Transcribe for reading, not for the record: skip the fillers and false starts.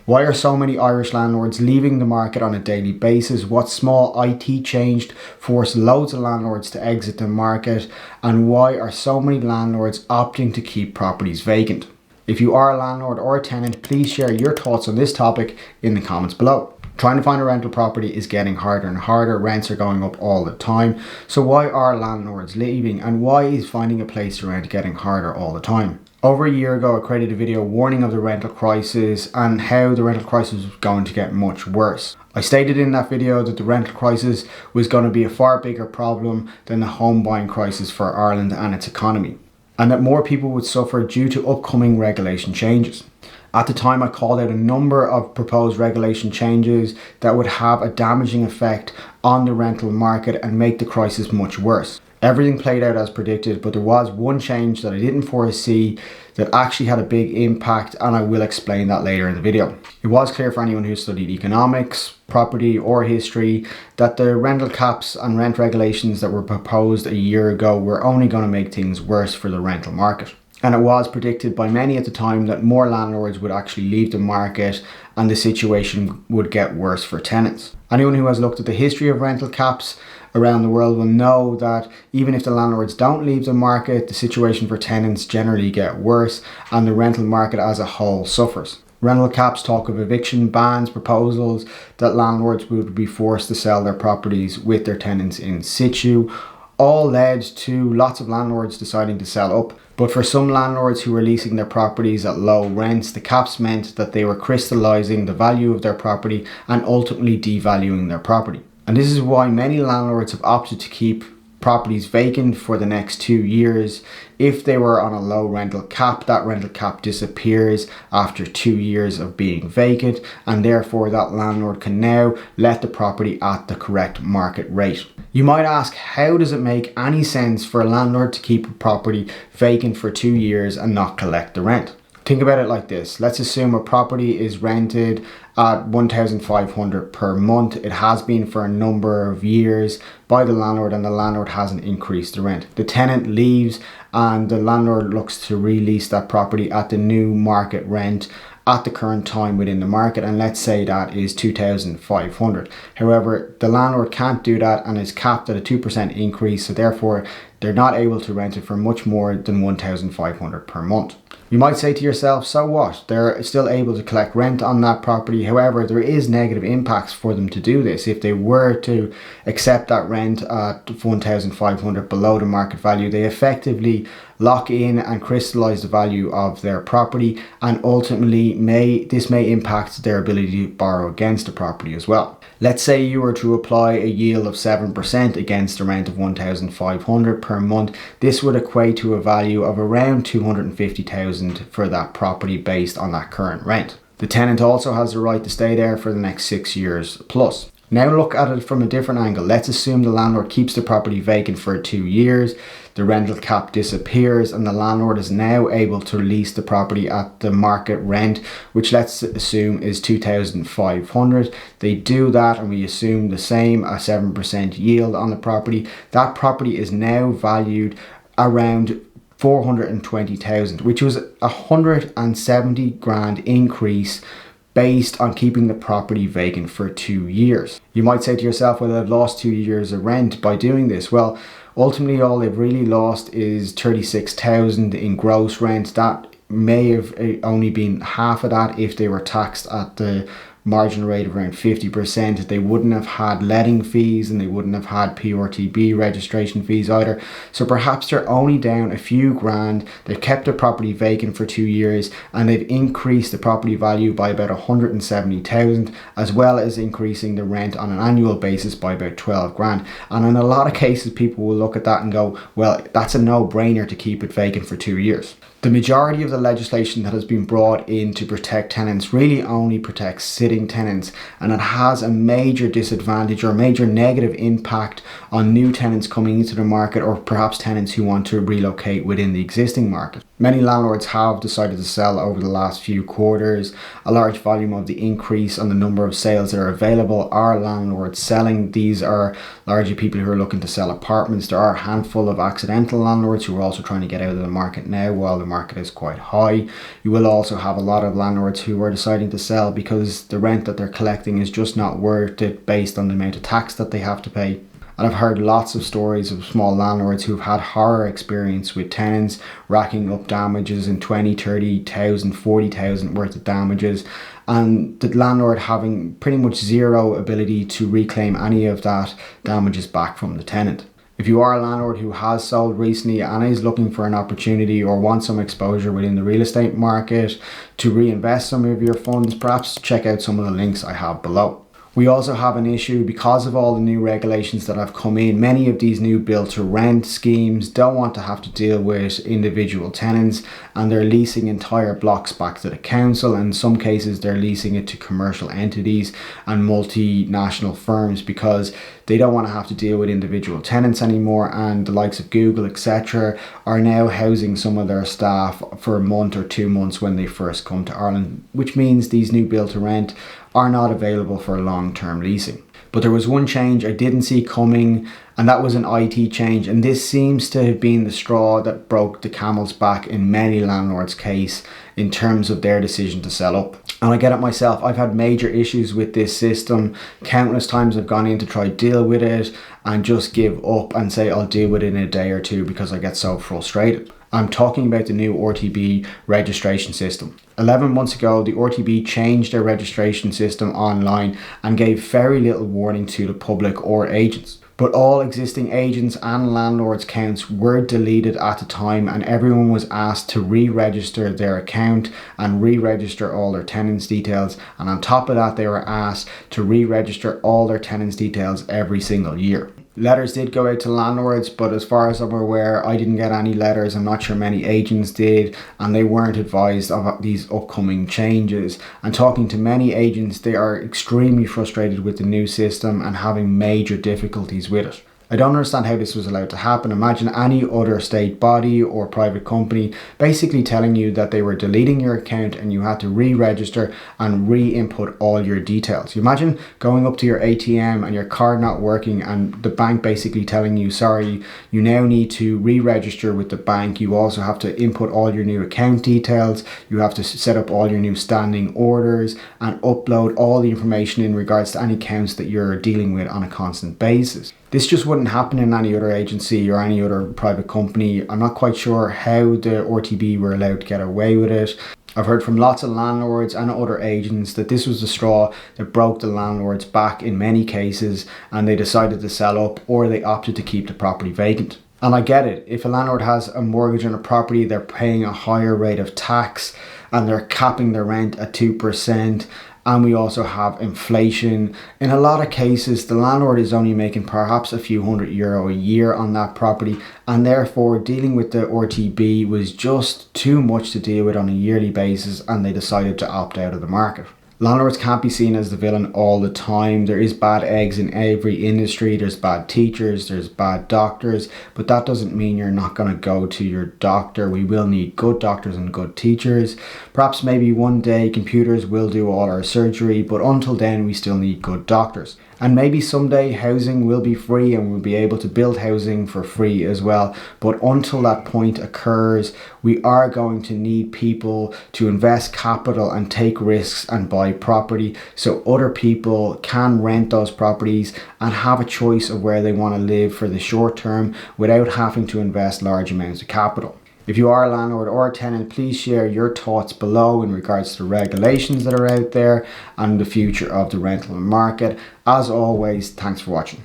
Why are so many Irish landlords leaving the market on a daily basis? What small IT change forced loads of landlords to exit the market? And why are so many landlords opting to keep properties vacant? If you are a landlord or a tenant, please share your thoughts on this topic in the comments below. Trying to find a rental property is getting harder and harder. Rents are going up all the time. So why are landlords leaving, and why is finding a place to rent getting harder all the time? Over a year ago, I created a video warning of the rental crisis and how the rental crisis was going to get much worse. I stated in that video that the rental crisis was going to be a far bigger problem than the home buying crisis for Ireland and its economy, and that more people would suffer due to upcoming regulation changes. At the time, I called out a number of proposed regulation changes that would have a damaging effect on the rental market and make the crisis much worse. Everything played out as predicted, but there was one change that I didn't foresee that actually had a big impact, and I will explain that later in the video. It was clear for anyone who studied economics, property or history that the rental caps and rent regulations that were proposed a year ago were only going to make things worse for the rental market. And it was predicted by many at the time that more landlords would actually leave the market and the situation would get worse for tenants. Anyone who has looked at the history of rental caps around the world will know that even if the landlords don't leave the market, the situation for tenants generally get worse and the rental market as a whole suffers. Rental caps talk of eviction bans, proposals that landlords would be forced to sell their properties with their tenants in situ, all led to lots of landlords deciding to sell up. But for some landlords who were leasing their properties at low rents, the caps meant that they were crystallising the value of their property and ultimately devaluing their property. And this is why many landlords have opted to keep properties vacant for the next 2 years. If they were on a low rental cap, that rental cap disappears after 2 years of being vacant, and therefore that landlord can now let the property at the correct market rate. You might ask, how does it make any sense for a landlord to keep a property vacant for 2 years and not collect the rent? Think about it like this. Let's assume a property is rented at $1,500 per month. It has been for a number of years by the landlord, and the landlord hasn't increased the rent. The tenant leaves and the landlord looks to release that property at the new market rent at the current time within the market, and let's say that is $2,500. However, the landlord can't do that and is capped at a 2% increase, so therefore they're not able to rent it for much more than $1,500 per month. You might say to yourself, so what? They're still able to collect rent on that property. However, there is negative impacts for them to do this. If they were to accept that rent at $1,500 below the market value, they effectively lock in and crystallize the value of their property, and ultimately this may impact their ability to borrow against the property as well. Let's say you were to apply a yield of 7% against a rent of $1,500 per month. This would equate to a value of around $250,000 for that property based on that current rent. The tenant also has the right to stay there for the next 6 years plus. Now look at it from a different angle. Let's assume the landlord keeps the property vacant for 2 years, the rental cap disappears, and the landlord is now able to release the property at the market rent, which let's assume is $2,500. They do that and we assume the same, a 7% yield on the property. That property is now valued around $420,000, which was a $170,000 increase based on keeping the property vacant for 2 years. You might say to yourself, well, I've lost 2 years of rent by doing this. Well, ultimately all they've really lost is $36,000 in gross rent. That may have only been half of that if they were taxed at the margin rate of around 50%. They wouldn't have had letting fees and they wouldn't have had PRTB registration fees either. So perhaps they're only down a few grand. They've kept the property vacant for 2 years and they've increased the property value by about 170,000, as well as increasing the rent on an annual basis by about 12 grand. And in a lot of cases, people will look at that and go, well, that's a no-brainer to keep it vacant for 2 years. The majority of the legislation that has been brought in to protect tenants really only protects sitting tenants, and it has a major disadvantage or a major negative impact on new tenants coming into the market, or perhaps tenants who want to relocate within the existing market. Many landlords have decided to sell over the last few quarters. A large volume of the increase on the number of sales that are available are landlords selling. These are largely people who are looking to sell apartments. There are a handful of accidental landlords who are also trying to get out of the market now while the market is quite high. You will also have a lot of landlords who are deciding to sell because the rent that they're collecting is just not worth it based on the amount of tax that they have to pay. And I've heard lots of stories of small landlords who've had horror experience with tenants racking up damages in 20, 30,000, 40,000 worth of damages, and the landlord having pretty much zero ability to reclaim any of that damages back from the tenant. If you are a landlord who has sold recently and is looking for an opportunity or wants some exposure within the real estate market to reinvest some of your funds, perhaps check out some of the links I have below. We also have an issue because of all the new regulations that have come in. Many of these new build to rent schemes don't want to have to deal with individual tenants, and they're leasing entire blocks back to the council. In some cases, they're leasing it to commercial entities and multinational firms because they don't want to have to deal with individual tenants anymore, and the likes of Google, etc., are now housing some of their staff for a month or 2 months when they first come to Ireland, which means these new build to rent are not available for long-term leasing. But there was one change I didn't see coming, and that was an IT change, and this seems to have been the straw that broke the camel's back in many landlords' case in terms of their decision to sell up. And I get it myself, I've had major issues with this system. Countless times I've gone in to try to deal with it and just give up and say I'll deal with it in a day or two because I get so frustrated. I'm talking about the new RTB registration system. 11 months ago, the RTB changed their registration system online and gave very little warning to the public or agents. But all existing agents and landlords' accounts were deleted at the time, and everyone was asked to re-register their account and re-register all their tenants' details. And on top of that, they were asked to re-register all their tenants' details every single year. Letters did go out to landlords, but as far as I'm aware, I didn't get any letters. I'm not sure many agents did, and they weren't advised of these upcoming changes. And talking to many agents, they are extremely frustrated with the new system and having major difficulties with it. I don't understand how this was allowed to happen. Imagine any other state body or private company basically telling you that they were deleting your account and you had to re-register and re-input all your details. You imagine going up to your ATM and your card not working and the bank basically telling you, sorry, you now need to re-register with the bank. You also have to input all your new account details. You have to set up all your new standing orders and upload all the information in regards to any accounts that you're dealing with on a constant basis. This just wouldn't happen in any other agency or any other private company. I'm not quite sure how the RTB were allowed to get away with it. I've heard from lots of landlords and other agents that this was the straw that broke the landlord's back in many cases, and they decided to sell up or they opted to keep the property vacant. And I get it. If a landlord has a mortgage on a property, they're paying a higher rate of tax and they're capping their rent at 2%. And we also have inflation. In a lot of cases, the landlord is only making perhaps a few €100 a year on that property, and therefore dealing with the RTB was just too much to deal with on a yearly basis, and they decided to opt out of the market. Landlords can't be seen as the villain all the time. There is bad eggs in every industry. There's bad teachers, there's bad doctors, but that doesn't mean you're not going to go to your doctor. We will need good doctors and good teachers. Perhaps maybe one day computers will do all our surgery, but until then we still need good doctors. And maybe someday housing will be free and we'll be able to build housing for free as well. But until that point occurs, we are going to need people to invest capital and take risks and buy property so other people can rent those properties and have a choice of where they want to live for the short term without having to invest large amounts of capital. If you are a landlord or a tenant, please share your thoughts below in regards to the regulations that are out there and the future of the rental market. As always, thanks for watching.